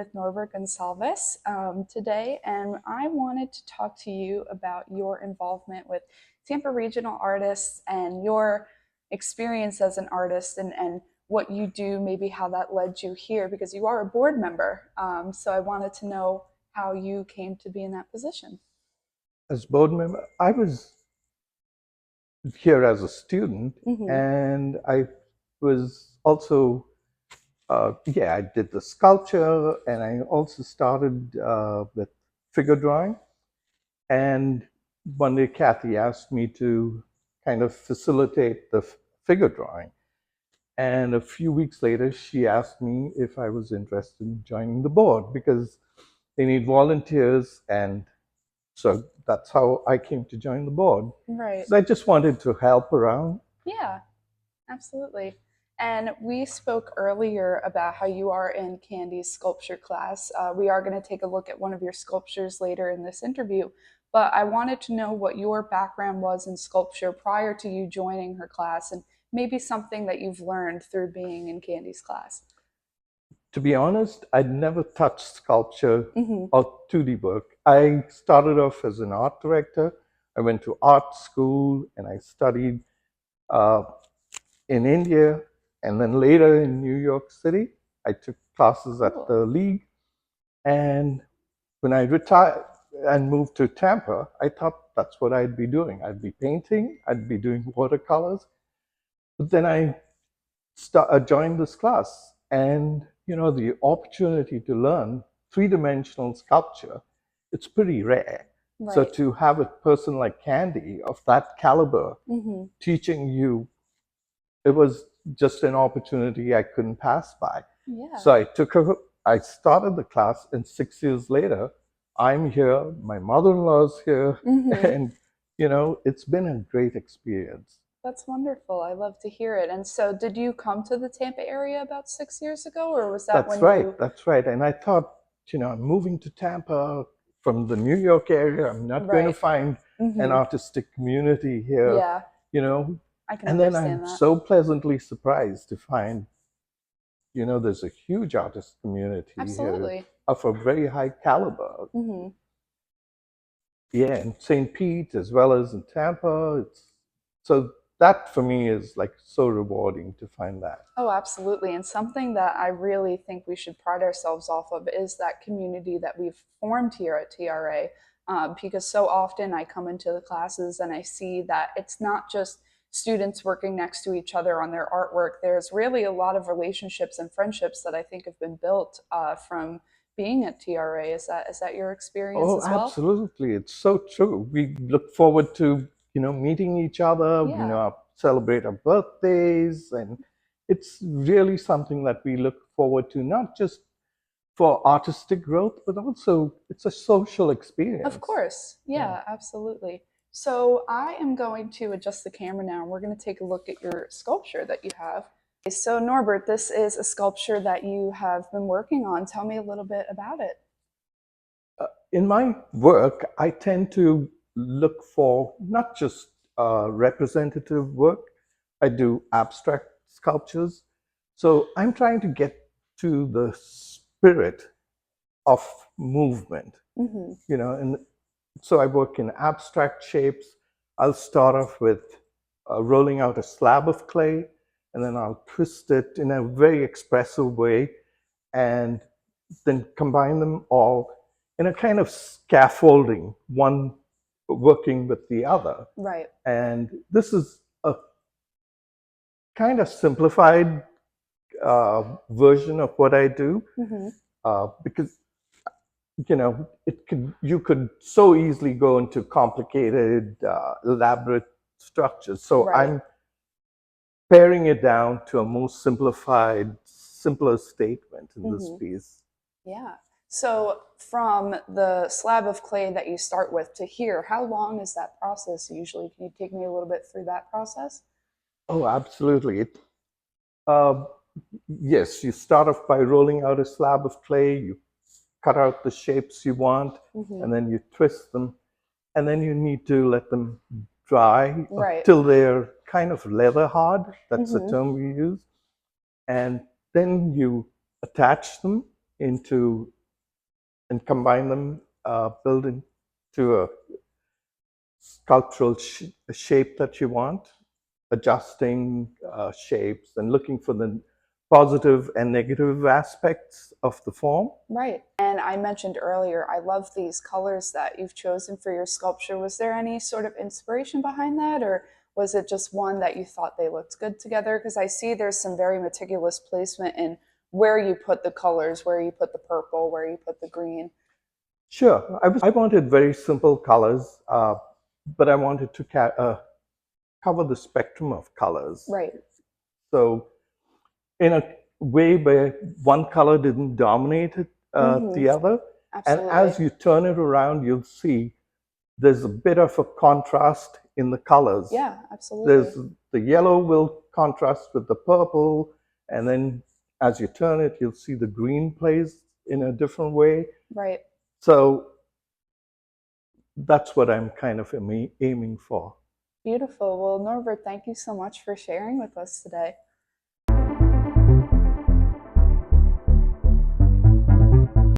with Norbert Gonsalves today, and I wanted to talk to you about your involvement with Tampa Regional Artists and your experience as an artist and what you do, maybe how that led you here, because you are a board member. So I wanted to know how you came to be in that position. As board member, I was here as a student, Mm-hmm. and I was also, I did the sculpture, and I also started with figure drawing. And one day, Kathy asked me to kind of facilitate the figure drawing. And a few weeks later, she asked me if I was interested in joining the board because they need volunteers, and so that's how I came to join the board. Right. Because I just wanted to help around. Yeah, absolutely. And we spoke earlier about how you are in Candy's sculpture class. We are going to take a look at one of your sculptures later in this interview, but I wanted to know what your background was in sculpture prior to you joining her class and maybe something that you've learned through being in Candy's class. To be honest, I'd never touched sculpture Mm-hmm. or 2D work. I started off as an art director. I went to art school and I studied uh, in India, and then later in New York City. I took classes at Cool. the League. And when I retired and moved to Tampa, I thought that's what I'd be doing. I'd be painting, I'd be doing watercolors. But then I joined this class, and the opportunity to learn three-dimensional sculpture, it's pretty rare. So Right. to have a person like Candy of that caliber Mm-hmm. teaching you, it was just an opportunity I couldn't pass by. Yeah. So I started the class, and 6 years later, I'm here, my mother-in-law's here, Mm-hmm. and it's been a great experience. That's wonderful. I love to hear it. And so, did you come to the Tampa area about 6 years ago, or was that That's when right. you? That's right. And I thought, I'm moving to Tampa from the New York area. I'm not going to Right. find an Mm-hmm. artistic community here, Yeah, you know. I can And then I'm understand that. so pleasantly surprised to find, there's a huge artist community here Absolutely. of a very high caliber. Hmm. Yeah, in St. Pete as well as in Tampa. So that for me is like so rewarding to find that. Oh, absolutely. And something that I really think we should pride ourselves off of is that community that we've formed here at TRA. Because so often I come into the classes and I see that it's not just students working next to each other on their artwork. There's really a lot of relationships and friendships that I think have been built from being at TRA. Is that your experience Oh, as well? absolutely. It's so true. We look forward to, meeting each other, Yeah. celebrate our birthdays. And it's really something that we look forward to, not just for artistic growth, but also it's a social Of experience. course. Yeah. Yeah, absolutely. So I am going to adjust the camera now, and we're going to take a look at your sculpture that you have. Okay, so Norbert, this is a sculpture that you have been working on. Tell me a little bit about it. In my work, I tend to look for not just representative work, I do abstract sculptures. So I'm trying to get to the spirit of movement, Hmm. and so I work in abstract shapes. I'll start off with rolling out a slab of clay, and then I'll twist it in a very expressive way, and then combine them all in a kind of scaffolding, one working with the other. Right. And this is a kind of simplified version of what I do Hmm. because you could so easily go into complicated, elaborate structures. So Right. I'm paring it down to a more simplified, simpler statement in this Hmm. piece. Yeah. So from the slab of clay that you start with to here, how long is that process usually? Can you take me a little bit through that process? Oh, absolutely. Uh, yes, you start off by rolling out a slab of clay, you cut out the shapes you want, Hmm. and then you twist them, and then you need to let them dry Right. till they're kind of leather hard. That's the Hmm. term we use. And then you attach them into and combine them, build into a sculptural shape that you want, adjusting shapes and looking for the positive and negative aspects of the form. Right. And I mentioned earlier, I love these colors that you've chosen for your sculpture. Was there any sort of inspiration behind that, or was it just one that you thought they looked good together? Because I see there's some very meticulous placement in where you put the colors, where you put the purple, where you put the green. Sure, I wanted very simple colors, but I wanted to cover the spectrum of colors. Right. So in a way where one color didn't dominate Mm-hmm. the other. And Absolutely. as you turn it around, you'll see there's a bit of a contrast in the colors. Yeah, absolutely. There's the yellow will contrast with the purple, and then as you turn it, you'll see the green plays in a different way. Right. So that's what I'm kind of aiming for. Beautiful. Well, Norbert, thank you so much for sharing with us today.